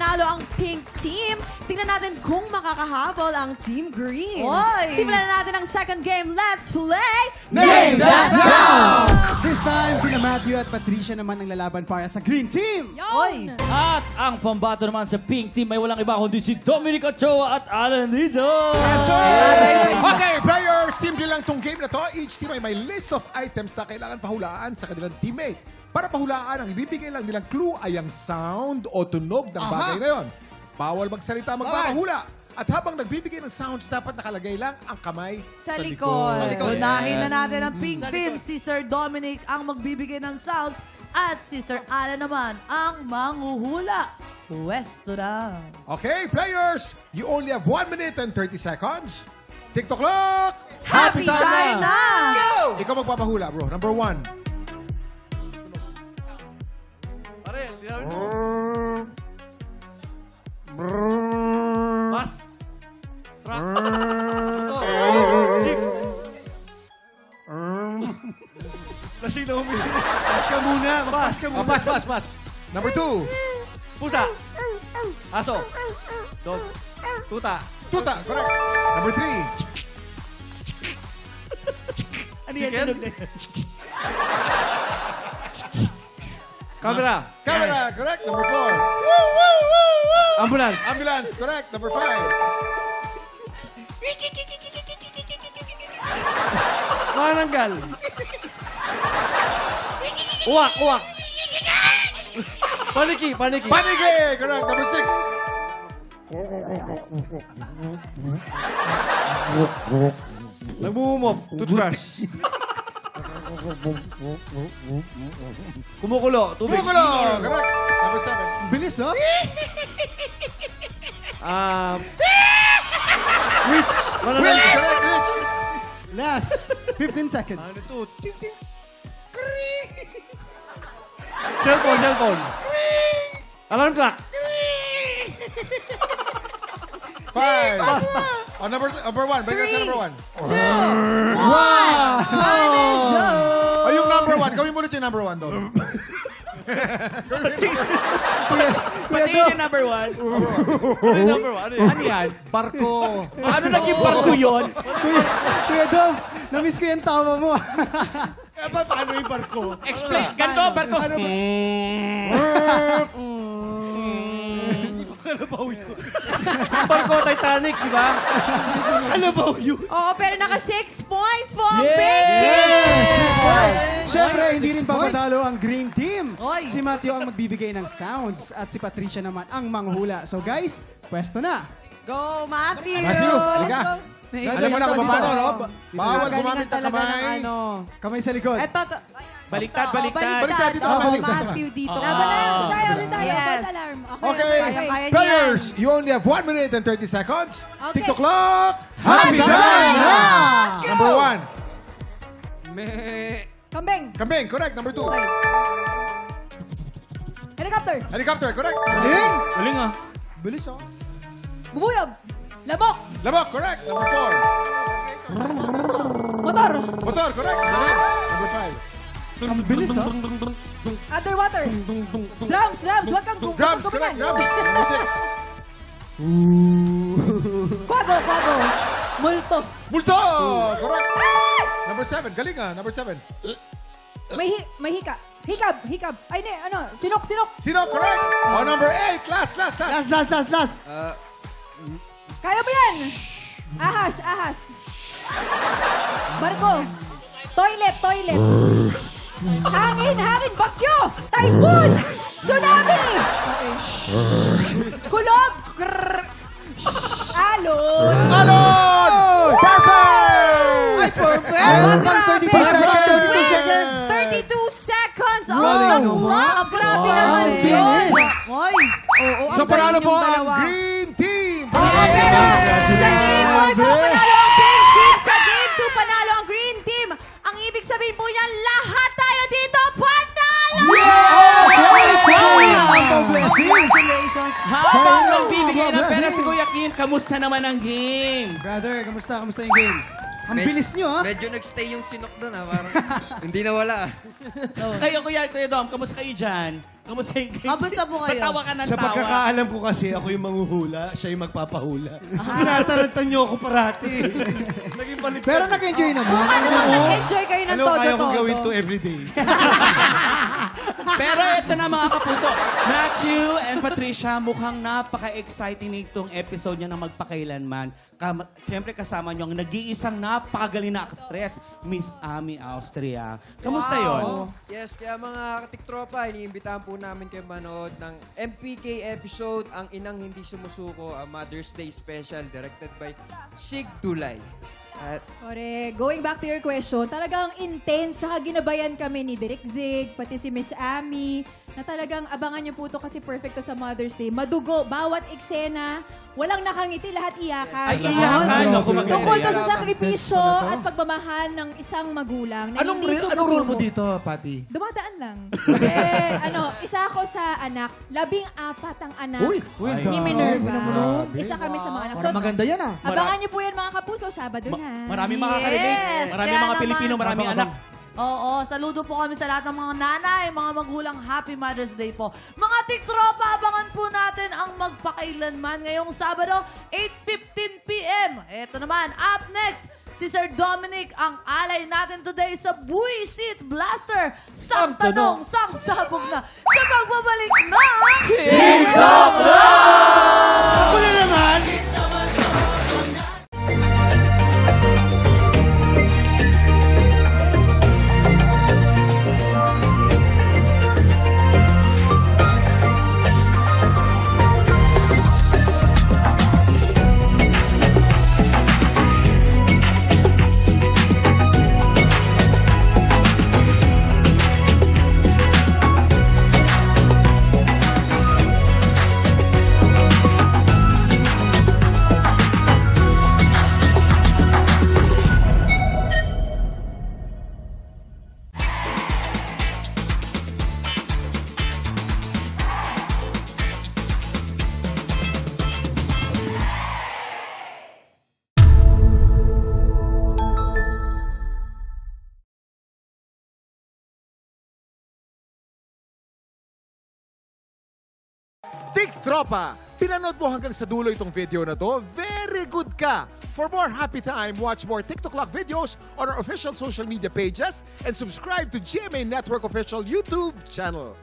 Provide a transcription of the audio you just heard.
panalo ang pink team. Tingnan natin kung makakahabol ang team green. Oy! Simulan na natin ang second game. Let's play! Name that sound! This time, sina Matthew at Patricia naman ang lalaban para sa green team. Oy! At ang pambato naman sa pink team ay walang iba kundi si Dominic Ochoa at Alan Dito. Okay, players, simple lang tong game na to. Each team ay may list of items na kailangan pahulaan sa kanilang teammate. Para pahulaan, ang ibibigay lang nilang clue ay ang sound o tunog ng bagay na yon. Bawal magsalita, magpapahula. At habang nagbibigay ng sounds, dapat nakalagay lang ang kamay Sa likod. Unahin na natin ang pink team. Si Sir Dominic ang magbibigay ng sounds at si Sir Alan naman ang manghuhula. Pwesto na. Okay, players, you only have 1 minute and 30 seconds. TikTok clock! Happy time na! Ikaw magpapahula, bro. Number 1. Bus. Truck. Jeep. Lasing na umili. Pass ka muna. Pass ka muna. Pass. Number 2. Pusa. Aso. Dog. Tuta. Tuta, correct. Number 3. Ano yan? Camera. Camera, correct. Number 4. Ambulance. Ambulance, correct. Number 5. Mananggal. Uwak. Paniki. Panige, correct. Number 6. Nagmumumop. Toothbrush. Kumukulo. Tubig. Bumukulo, correct. Number 7. Bilis, oh. Witch. Rich, correct, Rich. Last 15 seconds. Ano ito? Ting. Cellphone. Alarm clock. 5. Oh, number 1. Bring us sa number 1. Wow! Oh, yung number 1. Gawin mo ulit yung number 1 doon. Pati yung number 1. Ano yung number 1? Ano yan? Barko. Ano naging barko yun? Kuya Dom, na-miss ko yung tawa mo. Paano yung barko? Explain. Ganto, barko. Kalabaw yun. Barko Titanic, di ba? Kalabaw yun. Oo, pero naka 6 points po ang pink team. Siyempre, hindi rin papadalo ang green team. Oy. Si Matthew ang magbibigay ng sounds at si Patricia naman ang manghula. So guys, pwesto na. Go, Matthew! Matthew, halika. Alam mo na kung paano, no? Bawal Galingan gumamit ng talaga kamay. ng ano. Kamay sa likod. Eto, Baliktad. Baliktad dito, Oo, Matthew. Matthew dito. Ulit tayo. Yes. False alarm. Okay, Kaya-kaya players, you only have 1 minute and 30 seconds. Okay. TikTok clock. Happy time na! Number 1. Kambing. Kambing, correct. Number 2. Helicopter. Helicopter, correct. Galing! Galing ah. Bilis, oh. Bubuyog. Labok. Labok, correct. Number 4. Motor. Motor, correct. Number 5. Ang bilis, oh. Underwater. Drums. Huwag kang Drums, correct. Drums. Number 6. Kwago. Multo. Multo, correct. Number 7. Galing ah. Number 7. May hika. Hikab. Ay, ano? Sinok. Sino, correct. Oh, number 8. Last. Last. Kaya mo yan. Ahas. Barko. Toilet. Hangin, bagyo. Typhoon. Tsunami. Kulog. Alon. Alon! Perfect! Ay, perfect! 32 seconds! 32 seconds on Rolling the naman. clock. Grabe naman Ang yun. bilis. Oy. Oo, So ang panalo galing po yung ang dalawa. Green Team! Sa Game 1 po, panalo ang pink team. Sa Game 2, panalo ang green team. Ang ibig sabihin po niyan, lahat tayo dito panalo! Congratulations. Habang nagbibigay ng pera si Kuya Kim, kamusta naman ang game? Brother, kamusta yung game? Ang bilis nyo, ha? Medyo nagstay yung sinok doon, ha? Parang hindi nawala. Kayo, Kuya Dom, kamusta kayo dyan? Kamusta yung game? Kamusta po kayo? Patawa ka ng Sa tawa. pagkakaalam ko kasi, ako yung manghuhula, siya yung magpapahula. Tinataranta niyo ako parati. Naging balik. Pero nag-enjoy naman. Nag-enjoy kayo ng Ano, kaya kong gawin to everyday. Pero ito na mga kapuso. Matthew and Patricia, mukhang napaka-exciting nitong episode niya na magpakailanman. Siyempre kasama niyo ang nag-iisang napakagaling na aktres, Miss Ami Austria. Kamusta yon? Yes, kaya mga katiktropa, iniimbitahan po namin kayo manood ng MPK episode, Ang Inang Hindi Sumusuko, a Mother's Day Special, directed by Sig Dulay. At Correct. Going back to your question, talagang intense. Tsaka ginabayan kami ni Direk Zig, pati si Miss Ami, na talagang abangan niyo po ito kasi perfect to sa Mother's Day. Madugo, bawat eksena, walang nakangiti, lahat iyakan. Ay, iyakan. Naku, maganda Tungkol to yan. sa sakripisyo at pagmamahal ng isang magulang na Anong, hindi anong role mo sumusuko. dito, Patty? Dumadaan lang. Isa ako sa anak, 14 ang anak Uy, ni Minerva. Isa kami sa mga anak. So, Maganda yan, ah. abangan niyo po yan mga kapuso, Sabado na. Maraming makaka-relate. Yes, Maraming kaya mga naman. Pilipino, maraming anak. Oo, saludo po kami sa lahat ng mga nanay, mga magulang. Happy Mother's Day po. Mga tiktropa, abangan po natin ang magpakailanman ngayong Sabado, 8:15 p.m. Ito naman, up next, si Sir Dominic, ang alay natin today sa Buisit Blaster. Sang tanong, sang sabog na sa pagbabalik ng Ako na naman! Tik Tropa! Pinanood mo hanggang sa dulo itong video na to? Very good ka! For more happy time, watch more TikTok Clock videos on our official social media pages and subscribe to GMA Network official YouTube channel.